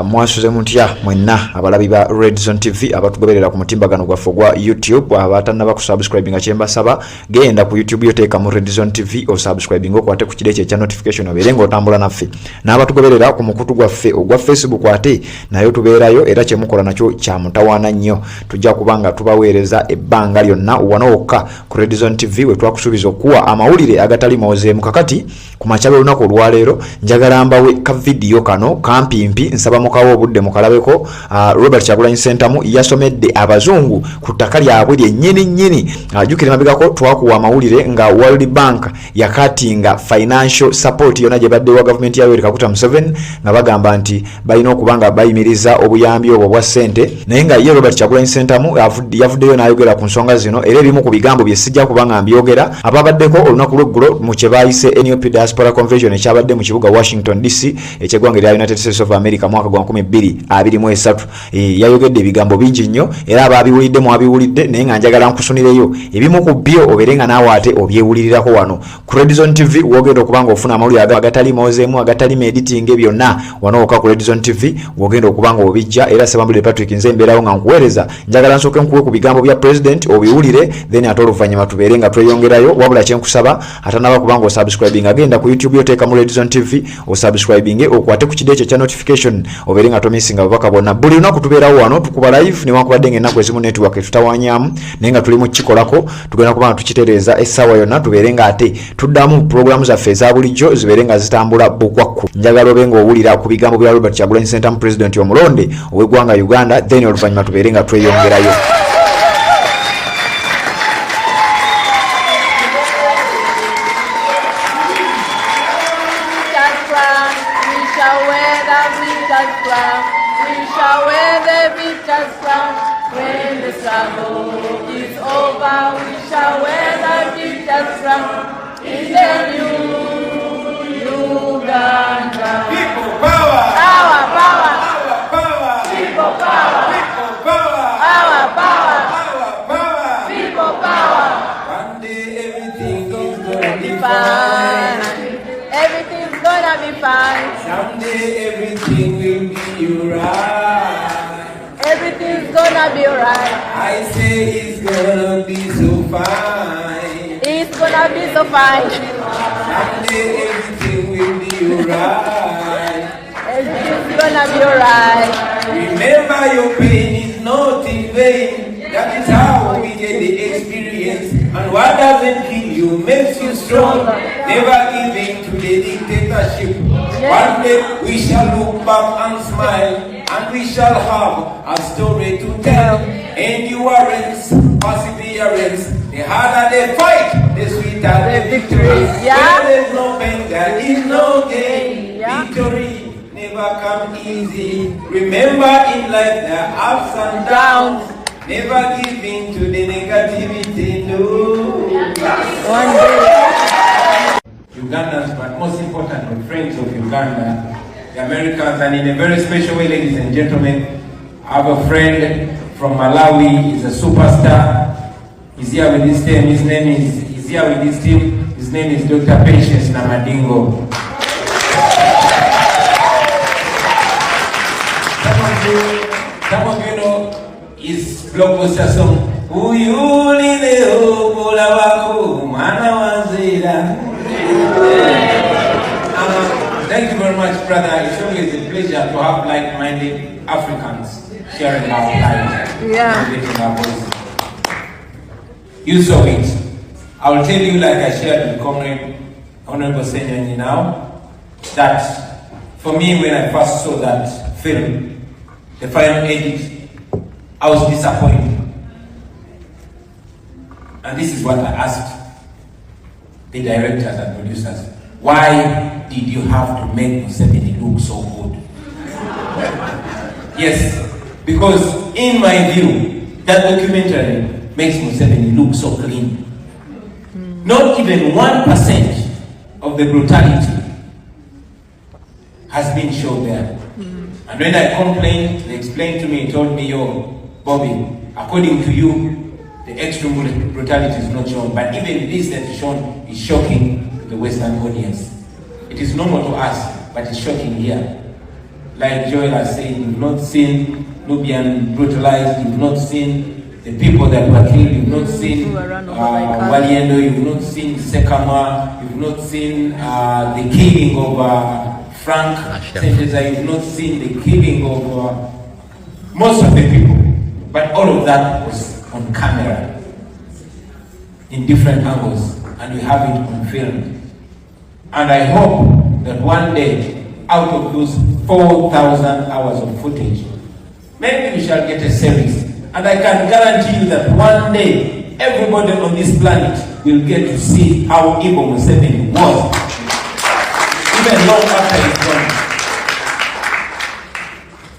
Mwasuze mutya mwenna abalabi ba Red Zone TV abatugoberera ku mutimbagano gwaffe gwa YouTube abatanaba ku subscribe nga kyemba saba genda ku YouTube yoteeka mu Red Zone TV o subscribe ngo kwate ku kideke kya notification oberengo otambula naffe n'abatugoberera ku mukutu gwaffe ogwa Facebook ate nayo tubeerayo era kyemukola nakyo kya mutawaana nnyo tujja kubanga tubaweereza ebbanga lyonna wanooka ku Red Zone TV we twakusubiza okuwa amawulire agatali mozeemu kakati ku machabe lunaku olwaleero njagala mbawe ka video kano kampimpi nsaba mukawo obudde mukalabeko. Robert Kyagulanyi Ssentamu yasomedde abazungu ku ttaka lyabwe lyennyini jukira mabigako twakuwa amawulire nga World Bank yakatinga financial support yonna gye badde wa government ya Yoweri Kaguta Museveni nga bagamba nti balina okubanga bayimiriza obuyambi obwo bwa ssente naye nga ye Robert Kyagulanyi Ssentamu yavuddeyo n'ayogera ku nsonga zino era ebimu ku bigambo bye sijja kubanga mbyogera ababaddeko olunaku lw'eggulo mu kye bayise NUP Diaspora Convention ekyabadde mu kibuga Washington DC eky'eggwanga lya United States of America mwaka gwa 2023 yayogedde ebigambo bingi nnyo era ababiwulidde mu abiwulidde naye nga njagala nkusunireyo ebimu ku byo oberenga naawe ate obyewulirirako wano ku Red Zone TV wogenda okubanga ofuna amawulire agatali mozeemu agatali editing byonna wanooka ku Red Zone TV wogenda okubanga obijja era Sebambule Patrick nze mbeerawo nga nkuweereza njagala nsooke nkuwe ku bigambo bya president obiwulire then ate oluvannyuma tubeerenga tweyongerayo wabula kyenkusaba atanaba kubanga osubscribing agenda ku YouTube yoteeka mu Red Zone TV osubscribing okwate ku kideke kya notification oberenga tomisinga babaka bonna buli lunaku tubeerawo wano tukuba live newankubadde ng'ennaku ezimu network etutawanyamu naye nga tuli mu kikolako tugenda kubanga tukitereeza essaawa yonna tubeerenga ate tuddamu programu zaffe eza bulijjo zibeerenga zitambula bukwakku njagala obenga owulira ku bigambo bya Robert Kyagulanyi Ssentamu president omulonde ow'eggwanga Uganda then oluvannyuma tubeerenga tweyongerayo. We shall wear the victor's crown when the struggle is over. We shall wear the victor's crown in the new Uganda. People power, Power, power, power, people power, people power, power, power, power. people power. One day everything is gonna be Fine. fine. Everything's gonna be fine. Someday everything will be right. Everything's gonna be alright. I say it's gonna be so fine. It's gonna be so fine. Someday everything will be right. Everything's gonna be alright. Remember your pain is not in vain. That is how we get the experience. And what doesn't kill you makes you strong. Never give in to the dictatorship. One day we shall look back and smile, and we shall have a story to tell. Endurance, perseverance. The harder they fight, the sweeter the victory. Yeah. Where there's no pain, there is no gain. Yeah. Victory never come easy. Remember in life there are ups and downs. Never give in to the negativity, no. One day. Ugandans, but most importantly, friends of Uganda, the Americans, and in a very special way, ladies and gentlemen, I have a friend from Malawi. He's a superstar. He's here with his team. His name is Dr. Patience Namadingo. Some of you know his blockbuster song. Thank you very much, brother. It's always a pleasure to have like-minded Africans sharing our lives. Yeah. And lifting our voices. You saw it. I will tell you, like I shared with Honorable Senyani now, that for me, when I first saw that film, the final edit, I was disappointed. And this is what I asked the directors and producers. Why did you have to make Museveni look so good? Yes, because in my view, that documentary makes Museveni look so clean. Not even 1% of the brutality has been shown there. And when I complained, they explained to me, told me, yo, BOBI, according to you, the extreme brutality is not shown, but even this that is shown is shocking to the Western audience. It is normal to us, but it's shocking here. like Joel has said, you've not seen Nubian brutalized, you've not seen the people that were killed, you've not seen Waliendo, you've not seen Sekama, you've not seen the killing of Frank Senteza, you've not seen the killing of most of the people. But all of that was on camera, in different angles, and we have it on film. And I hope that one day, out of those 4,000 hours of footage, maybe we shall get a series. And I can guarantee you that one day, everybody on this planet will get to see how evil Museveni was, even long after he's gone.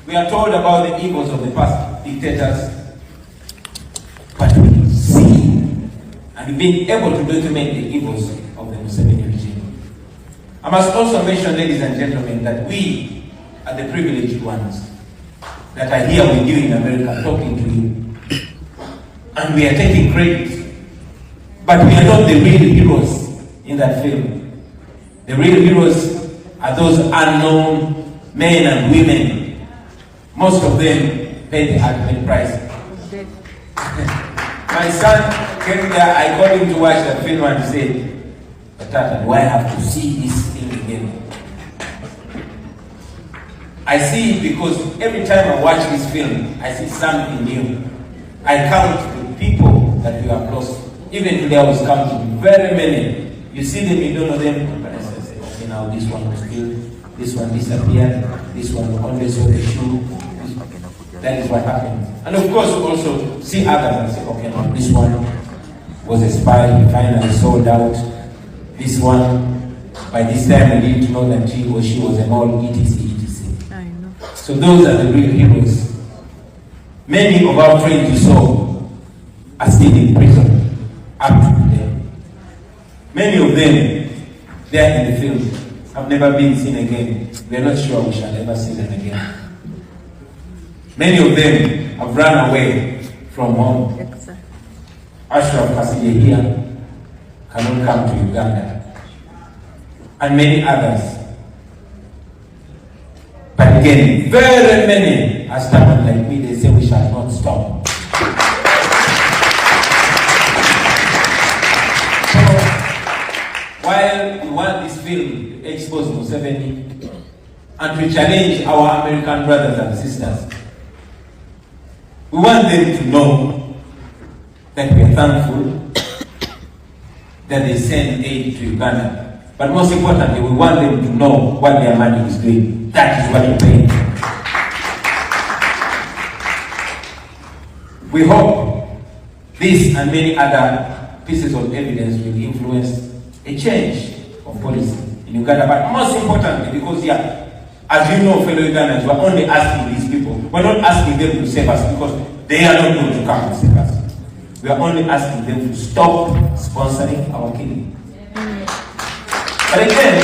We are told about the evils of the past dictators, but we see and being able to document the evils of the Museveni regime. I must also mention, ladies and gentlemen, that we are the privileged ones that are here with you in America talking to you. And we are taking credit. But we are not the real heroes in that film. The real heroes are those unknown men and women. Most of them pay the ultimate price. My son came there, I called him to watch that film and he said, "Tata, do I have to see this thing again?" I see it because every time I watch this film, I see something new. I count the people that we have lost. Even today I was counting very many. You see them, you don't know them, but I say, okay, now this one was killed, this one disappeared, this one only saw the shoe. That is what happened. And of course we also see others and say, okay, now this one was a spy, he finally sold out. This one, by this time we didn't know that he or she was an all etc. So those are the real heroes. Many of our friends you saw are still in prison up to today. Many of them, they are in the film, have never been seen again. We are not sure we shall ever see them again. Many of them have run away from home. Ashraf Kasije here cannot come to Uganda. And many others. But again, very many are stubborn like me. They say we shall not stop. So, while we want this film to expose Museveni and to challenge our American brothers and sisters, we want them to know that we are thankful that they send aid to Uganda. But most importantly, we want them to know what their money is doing. That is what you pay. We hope this and many other pieces of evidence will influence a change of policy in Uganda. But most importantly, because as you know, fellow Ugandans, we're only asking these people. We're not asking them to save us because they are not going to come and save us. We are only asking them to stop sponsoring our killing. But again,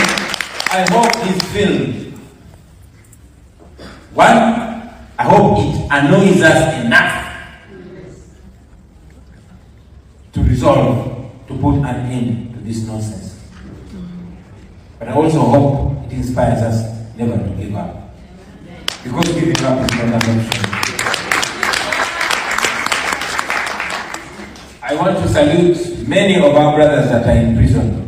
I hope this film, one, I hope it annoys us enough to resolve, to put an end to this nonsense. But I also hope it inspires us never to give up. Because giving up is not an option. I want to salute many of our brothers that are in prison.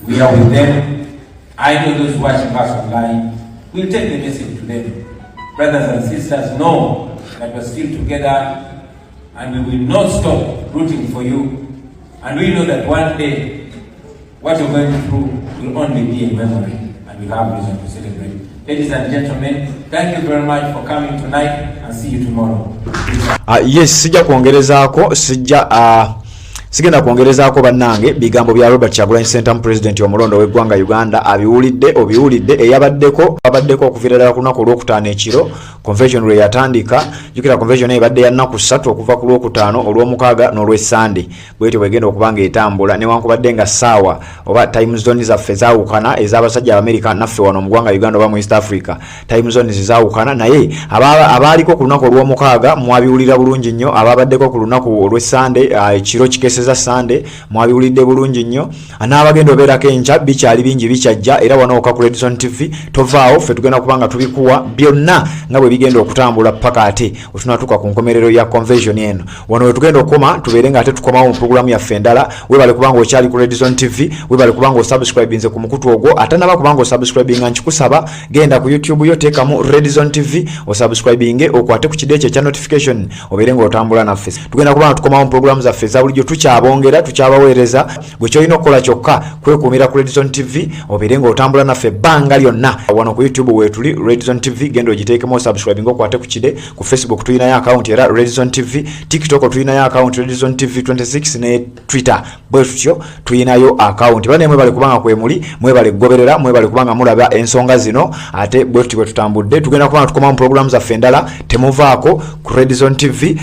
We are with them. I know those watching us online. We'll take the message to them. Brothers and sisters, know that we're still together and we will not stop rooting for you. And we know that one day, what you're going through will only be a memory and we'll have reason to celebrate. Ladies and gentlemen, thank you very much for coming tonight and see you tomorrow. Yes, sigenda kuongerezaako bannange bigambo bya Robert Kyagulanyi Ssentamu president omulondo w'eggwanga Uganda obiwulidde eyabaddeko okuviira ddala ku lunaku olwokutaano ekiro convention lwe yatandika. Jukira convention ebadde ya nnaku 3 okuva ku lwokutaano olw'omukaaga n'olw'essande bwetyo bwegenda okubanga etambula newankubadde nga ssaawa oba time zone zaffe zaawukana ez'abasajja America naffe wano mu ggwanga Uganda oba mu East Africa time zones zaawukana naye abaaliko ku lunaku olw'omukaaga mwabiwulira bulungi nnyo ababaddeko ku lunaku olw'essande ekiro kikese tutuuseza Sunday mwabiwulidde bulungi nnyo n'abagenda obeerako enkya bikyali bingi bikyajja era wanowoka ku Redzone TV tovaawo ffe tugenda kubanga tubikuwa byonna nga bwe bigenda okutambula paka ate otunatuuka ku nkomerero ya convention eno wano we tugenda okukoma tubeere nga ate tukomawo mu programu yaffe endala webale kubanga okyali ku Redzone TV webale kubanga osubscribinze ku mukutu ogwo ate naba kubanga osubscribinga nkikusaba genda ku YouTube yo teekamu Redzone TV osubscribinge okwate ku kideeche ekya notification obeere nga otambula naffe tugenda kubanga tukomawo mu programu zaffe za bulijjo tukyabongera tukyabaweereza gwe kyolina okukola kyokka kwekuumira ku Redzone TV obeere nga otambula naffe ebbanga lyonna wano ku YouTube weetuli Redzone TV genda ogiteekemu subscribing okwate ku kide ku Facebook tulinayo account era Redzone TV TikTok tulinayo account Redzone TV 26 ne Twitter bwe tutyo tulinayo account bane mwebale kubanga kwemuli mwebale kugoberera mwebale kubanga mulaba ensonga zino ate bwe tutambudde tugenda kubanga tukoma mu programs zaffe endala temuvaako ku Redzone TV